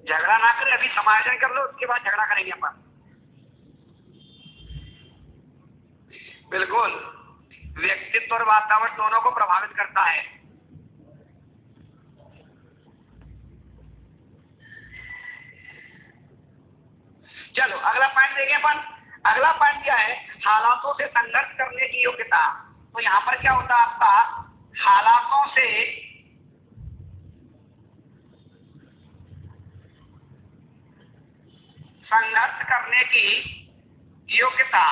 झगड़ा ना करें, अभी समायोजन कर लो उसके बाद झगड़ा करेंगे अपन। बिल्कुल, व्यक्तित्व और वातावरण दोनों को प्रभावित करता है। चलो अगला पॉइंट देखें अपन। अगला पॉइंट क्या है, हालातों से संघर्ष करने की योग्यता। तो यहाँ पर क्या होता है, आपका हालातों से संघर्ष करने की योग्यता।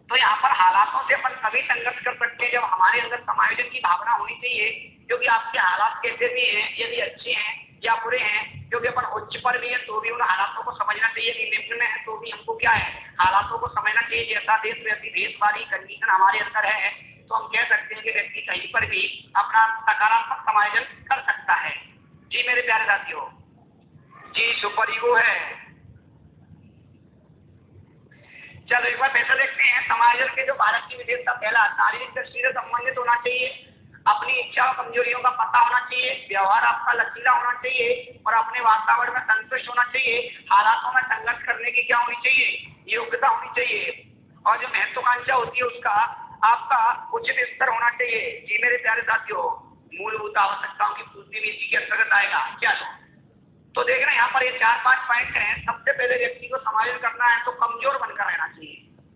तो यहाँ पर हालातों से अपन तभी संघर्ष कर सकते हैं जब हमारे अंदर समायोजन की भावना होनी चाहिए, क्योंकि आपके हालात कैसे भी हैं, यदि अच्छे हैं या बुरे हैं, क्योंकि अपन उच्च पर भी है तो भी उन हालातों को समझना चाहिए, कि निम्न में है तो भी हमको क्या है, हालातों को समझना चाहिए। जैसा देश वैसी देश वाली कंडीशन हमारे अंदर है, तो हम कह सकते हैं कि व्यक्ति कहीं पर भी अपना सकारात्मक समायोजन कर सकता है। जी मेरे प्यारे साथियों, जी सुपर ईगो है। चलो एक बार पैसा देखते हैं। समायोजन के जो भारत की विशेषता, पहला शारीरिक दृष्टि से संबंधित होना चाहिए, अपनी इच्छा और कमजोरियों का पता होना चाहिए, व्यवहार आपका लचीला होना चाहिए और अपने वातावरण में संतुष्ट होना चाहिए। हालातों में संघर्ष करने की क्या होनी चाहिए, योग्यता होनी चाहिए, और जो महत्वाकांक्षा होती है उसका आपका उचित स्तर होना चाहिए। जी मेरे प्यारे साथियों, मूलभूत आवश्यकताओं की पूर्ति भी इसी के अंतर्गत आएगा। चलो तो देख रहे हैं यहाँ पर ये 4-5 पॉइंट हैं। सबसे पहले व्यक्ति को समायोजन करना है तो कमजोर बनकर रहना चाहिए,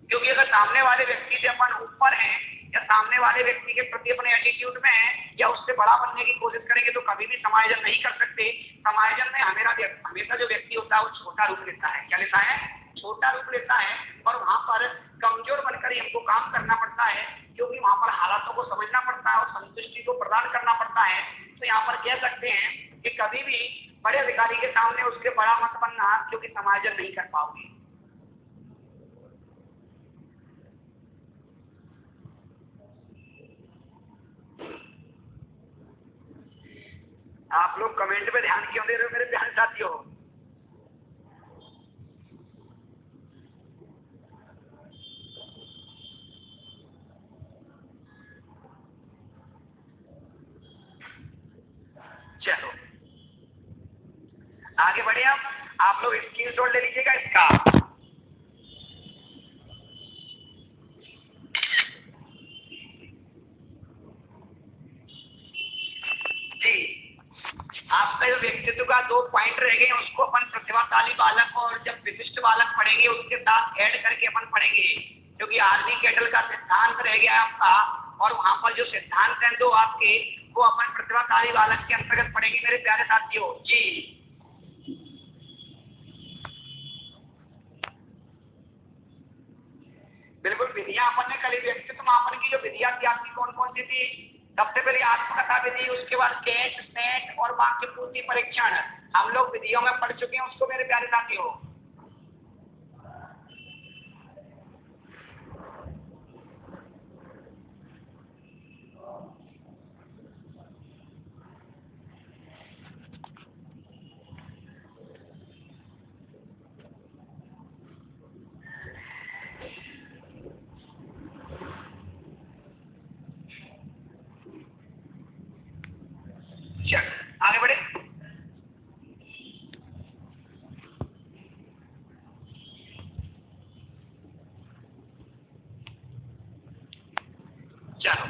क्योंकि अगर सामने वाले व्यक्ति से अपन ऊपर हैं या सामने वाले व्यक्ति के प्रति अपने एटीट्यूड में है या उससे बड़ा बनने की कोशिश करेंगे तो कभी भी समायोजन नहीं कर सकते। समायोजन में हमेशा जो व्यक्ति होता है वो छोटा रूप लेता है। क्या लेता है? छोटा रूप लेता है। और वहां पर कमजोर बनकर ही हमको काम करना पड़ता है, क्योंकि वहां पर हालातों को समझना पड़ता है और संतुष्टि को प्रदान करना पड़ता है। तो यहाँ पर कह सकते हैं कि कभी भी बड़े अधिकारी के सामने उसके बड़ा मत बनना, क्योंकि समायोजन नहीं कर पाओगे। आप लोग कमेंट पे ध्यान क्यों दे रहे हो मेरे प्यारे साथियों? चलो आगे बढ़े। आप लोग स्क्रीनशॉट ले लीजिएगा इसका। आपका जो व्यक्तित्व का 2 पॉइंट रह गए उसको अपन प्रतिभाशाली बालक और जब विशिष्ट बालक पढ़ेंगे उसके साथ ऐड करके अपन पढ़ेंगे, क्योंकि आर्मी कैडल का सिद्धांत रह गया आपका और वहां पर जो सिद्धांत हैं 2 आपके वो अपन प्रतिभाशाली बालक के अंतर्गत पढ़ेंगे मेरे प्यारे साथियों जी। बिल्कुल विधियां अपन ने कल व्यक्तित्व मापन की जो विधियां थी आपकी कौन कौन सी थी? सबसे पहले आत्मकथा विधि, उसके बाद कैट सेट और वाक्य पूर्ति परीक्षण हम लोग विधियों में पढ़ चुके हैं उसको मेरे प्यारे साथियों। आगे बढ़े। चलो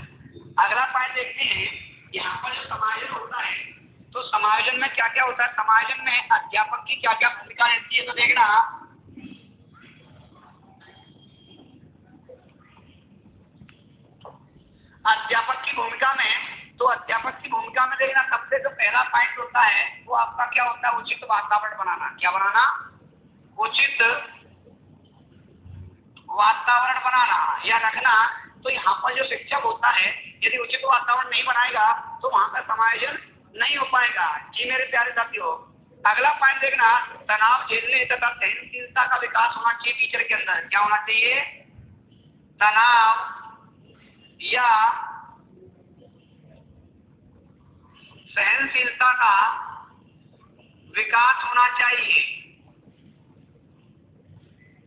अगला पॉइंट देखते हैं। यहाँ पर जो समायोजन होता है तो समायोजन में क्या क्या होता है? समायोजन में अध्यापक की क्या क्या भूमिका रहती है तो देखना। अध्यापक की भूमिका में देखना सबसे जो पहला पॉइंट होता है वो आपका क्या होता है? उचित वातावरण बनाना। क्या बनाना? उचित वातावरण बनाना या रखना। तो यहाँ पर जो शिक्षक होता है यदि उचित वातावरण नहीं बनाएगा तो वहां का समायोजन नहीं हो पाएगा जी मेरे प्यारे साथियों। अगला पॉइंट देखना, तनाव झेलने तथा सहनशीलता का विकास होना चाहिए टीचर के अंदर। क्या होना चाहिए? तनाव या सहनशीलता का विकास होना चाहिए।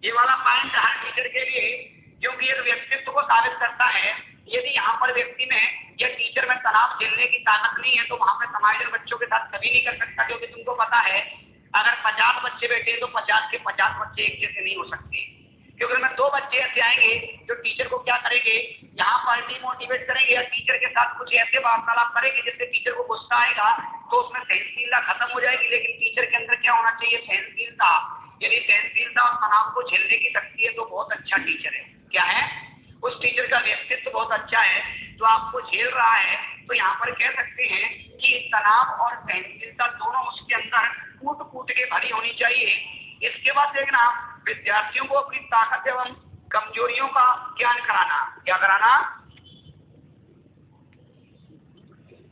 ये वाला पॉइंट हर टीचर के लिए, क्योंकि ये व्यक्तित्व को साबित करता है। यदि यहाँ पर व्यक्ति में या टीचर में तनाव झेलने की ताकत नहीं है तो वहां पर समायोजन बच्चों के साथ कभी नहीं कर सकता, क्योंकि तुमको पता है अगर 50 बच्चे बैठे तो 50 के 50 बच्चे एक जैसे नहीं हो सकते। क्योंकि उनमें 2 बच्चे ऐसे आएंगे जो टीचर को क्या करेंगे, यहाँ पर डिमोटिवेट करेंगे या टीचर के साथ कुछ ऐसे वार्तालाप करेंगे जिससे टीचर को गुस्सा आएगा तो उसमें सहनशीलता खत्म हो जाएगी। लेकिन टीचर के अंदर क्या होना चाहिए? सहनशीलता। यदि सहनशीलता और तनाव को झेलने की शक्ति है तो बहुत अच्छा टीचर है। क्या है? उस टीचर का व्यक्तित्व बहुत अच्छा है जो आपको झेल रहा है। तो यहाँ पर कह सकते हैं कि तनाव और सहनशीलता दोनों उसके अंदर कूट कूट के भरी होनी चाहिए। इसके बाद देखना, विद्यार्थियों को अपनी ताकत एवं कमजोरियों का ज्ञान कराना। क्या कराना?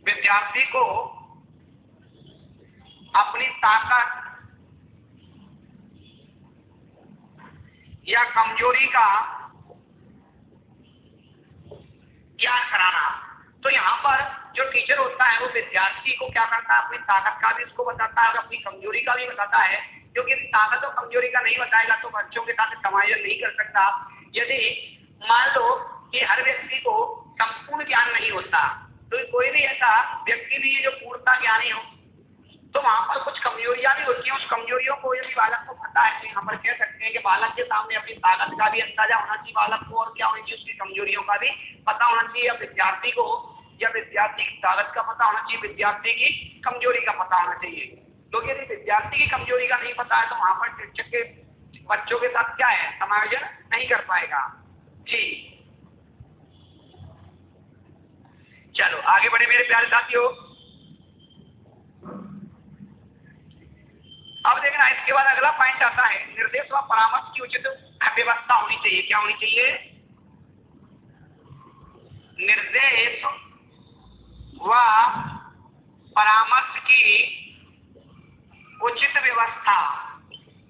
विद्यार्थी को अपनी ताकत या कमजोरी का ज्ञान कराना। तो यहाँ पर जो टीचर होता है वो विद्यार्थी को क्या करता है? अपनी ताकत का भी उसको बताता है और अपनी कमजोरी का भी बताता है, क्योंकि ताकत और कमजोरी का नहीं बताएगा तो बच्चों के साथ समायोजन नहीं कर सकता। यदि मान लो कि हर व्यक्ति को संपूर्ण ज्ञान नहीं होता तो कोई भी ऐसा व्यक्ति नहीं है जो पूर्णता ज्ञानी हो, तो वहां पर कुछ कमजोरियां भी होती हैं। उस कमजोरियों को यदि बालक को पता है तो यहाँ पर कह सकते हैं कि बालक के सामने अपनी ताकत का भी अंदाजा होना चाहिए बालक को, और क्या होनी चाहिए? उसकी कमजोरियों का भी पता होना चाहिए। अब विद्यार्थी को या विद्यार्थी की ताकत का पता होना चाहिए, विद्यार्थी की कमजोरी का पता होना चाहिए। तो यदि विद्यार्थी की कमजोरी का नहीं पता है तो वहां पर शिक्षक के बच्चों के साथ क्या है, समायोजन नहीं कर पाएगा। जी चलो आगे बढ़े मेरे प्यारे साथियों। अब देखना इसके बाद अगला पॉइंट आता है, निर्देश व परामर्श की उचित व्यवस्था होनी चाहिए। क्या होनी चाहिए? निर्देश व परामर्श की उचित व्यवस्था।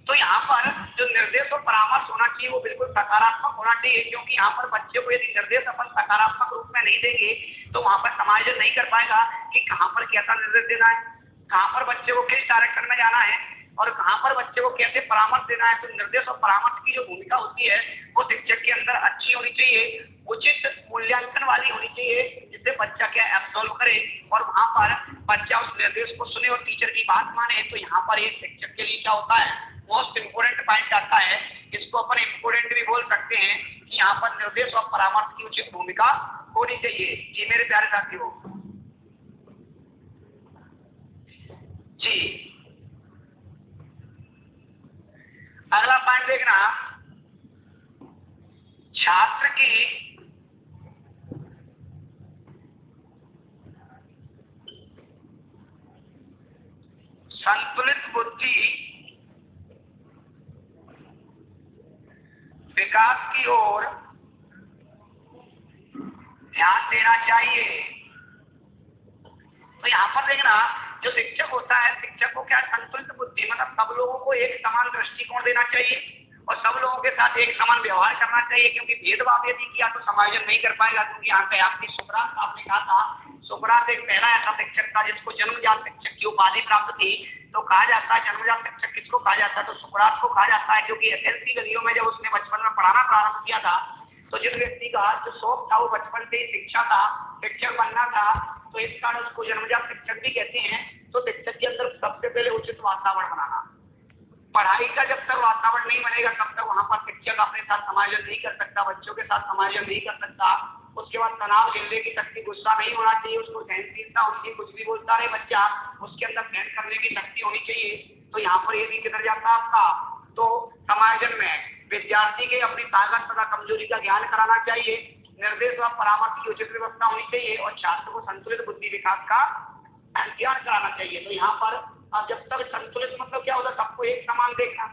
तो यहाँ पर जो निर्देश और परामर्श होना चाहिए वो बिल्कुल सकारात्मक होना चाहिए, क्योंकि यहाँ पर बच्चे को यदि निर्देश अपन सकारात्मक रूप में नहीं देंगे तो वहां पर समायोजन नहीं कर पाएगा कि कहाँ पर कैसा निर्देश देना है, कहाँ पर बच्चे को किस डायरेक्शन में जाना है और कहाँ पर बच्चे को कैसे परामर्श देना है। तो निर्देश और परामर्श की जो भूमिका होती है वो शिक्षक के अंदर अच्छी होनी चाहिए, उचित मूल्यांकन वाली होनी चाहिए, जिससे बच्चा क्या एब्सॉल्व करे और वहां पर बच्चा उस निर्देश को सुने और टीचर की बात माने। तो यहाँ पर एक शिक्षक के लिए क्या होता है, मोस्ट इम्पोर्टेंट पॉइंट आता है, इसको अपन इम्पोर्टेंट भी बोल सकते हैं कि यहाँ पर निर्देश और परामर्श की उचित भूमिका होनी चाहिए। जी मेरे प्यारे साथियों। जी अगला पॉइंट देखना, छात्र की संतुलित बुद्धि विकास की ओर ध्यान देना चाहिए। तो यहाँ पर देखना जो शिक्षक होता है, शिक्षक को क्या संतुलित बुद्धि मतलब सब लोगों को एक समान दृष्टिकोण देना चाहिए और सब लोगों के साथ एक समान व्यवहार करना चाहिए, क्योंकि भेदभाव यदि किया तो समायोजन नहीं कर पाएगा। क्योंकि यहाँ पे आपकी सुकरात आपने कहा था, सुकरात एक पहला ऐसा शिक्षक था जिसको जन्मजात शिक्षक की उपाधि प्राप्त थी। तो कहा जाता है जन्मजात शिक्षक किसको कहा जाता है, तो सुकरात को कहा जाता है, क्योंकि एसएलसी गलियों में जब उसने बचपन में पढ़ाना प्रारंभ किया था तो जिस व्यक्ति का जो शौक था वो बचपन से ही शिक्षा था, शिक्षक बनना था, तो इस कारण उसको जन्मजात शिक्षक भी कहते हैं। तो शिक्षक के अंदर सबसे पहले उचित वातावरण बनाना, पढ़ाई का जब तक वातावरण नहीं बनेगा तब तक वहां पर शिक्षक अपने साथ समायोजन नहीं कर सकता, बच्चों के साथ समायोजन नहीं कर सकता। उसके बाद तनाव झेलने की शक्ति, गुस्सा नहीं होना चाहिए, उसको सहनशीलता होनी चाहिए, कुछ भी बोलता रहे बच्चा उसके अंदर सहन करने की शक्ति होनी चाहिए। तो यहाँ पर ये भी किधर जाता है आपका, तो समायोजन में विद्यार्थी के अपनी ताकत तथा कमजोरी का ज्ञान कराना चाहिए, निर्देश व परामर्श की उचित व्यवस्था होनी चाहिए और छात्र को संतुलित बुद्धि विकास का ज्ञान कराना चाहिए। तो यहाँ पर अब जब तक संतुलित मतलब क्या होता है, सबको एक समान देखना,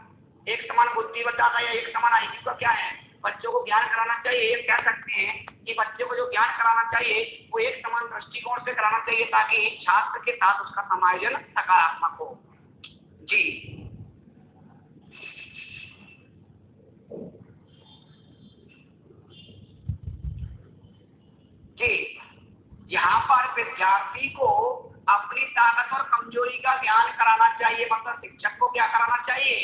एक समान बुद्धि बताना या एक समान आईक्यू का क्या है, बच्चों को ज्ञान कराना चाहिए। ये कह सकते हैं कि बच्चों को जो ज्ञान कराना चाहिए वो एक समान दृष्टिकोण से कराना चाहिए ताकि छात्र के साथ उसका समायोजन सकारात्मक हो। जी जी यहाँ पर विद्यार्थी को अपनी ताकत और कमजोरी का ज्ञान कराना चाहिए। मतलब शिक्षक को क्या कराना चाहिए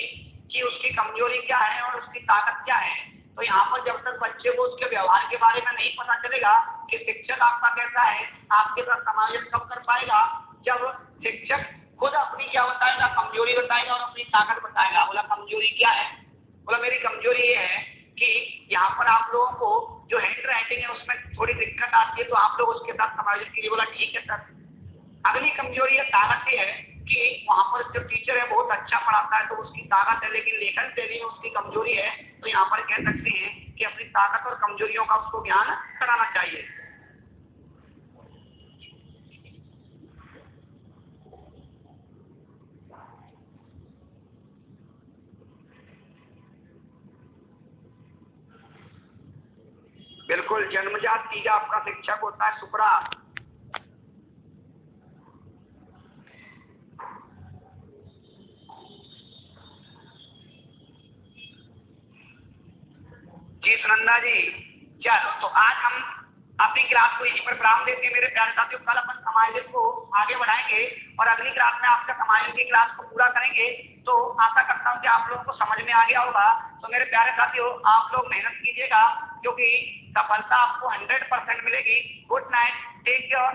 कि उसकी कमजोरी क्या है और उसकी ताकत क्या है। तो यहाँ पर जब तक बच्चे को उसके व्यवहार के बारे में नहीं पता चलेगा कि शिक्षक आपका कैसा है, आपके साथ समायोजन कब कर पाएगा, जब शिक्षक खुद अपनी क्या बताएगा, कमजोरी बताएगा और अपनी ताकत बताएगा। बोला कमजोरी क्या है, बोला मेरी कमजोरी ये है कि यहाँ पर आप लोगों को जो हैंड राइटिंग है उसमें थोड़ी दिक्कत आती है, तो आप लोग उसके साथ समायोजन कीजिए। बोला ठीक है सर। अगली कमजोरी या ताकत ये है कि वहाँ पर जो टीचर है बहुत अच्छा पढ़ाता है तो उसकी ताकत है, लेकिन लेखन शैली में उसकी कमजोरी है। तो यहाँ पर कह सकते हैं कि अपनी ताकत और कमजोरियों का उसको ज्ञान कराना चाहिए। बिल्कुल जन्मजात चीज आपका शिक्षक होता है सुकरात। जी सुनंदा जी, चलो तो आज हम अपनी क्लास को यहीं पर विराम देते हैं मेरे प्यारे साथियों। कल अपन समायोजन को आगे बढ़ाएंगे और अगली क्लास में आपका समायोजन की क्लास को पूरा करेंगे। तो आशा करता हूँ कि आप लोगों को समझ में आ गया होगा। तो मेरे प्यारे साथियों आप लोग मेहनत कीजिएगा क्योंकि सफलता आपको 100% मिलेगी। Good night, take care.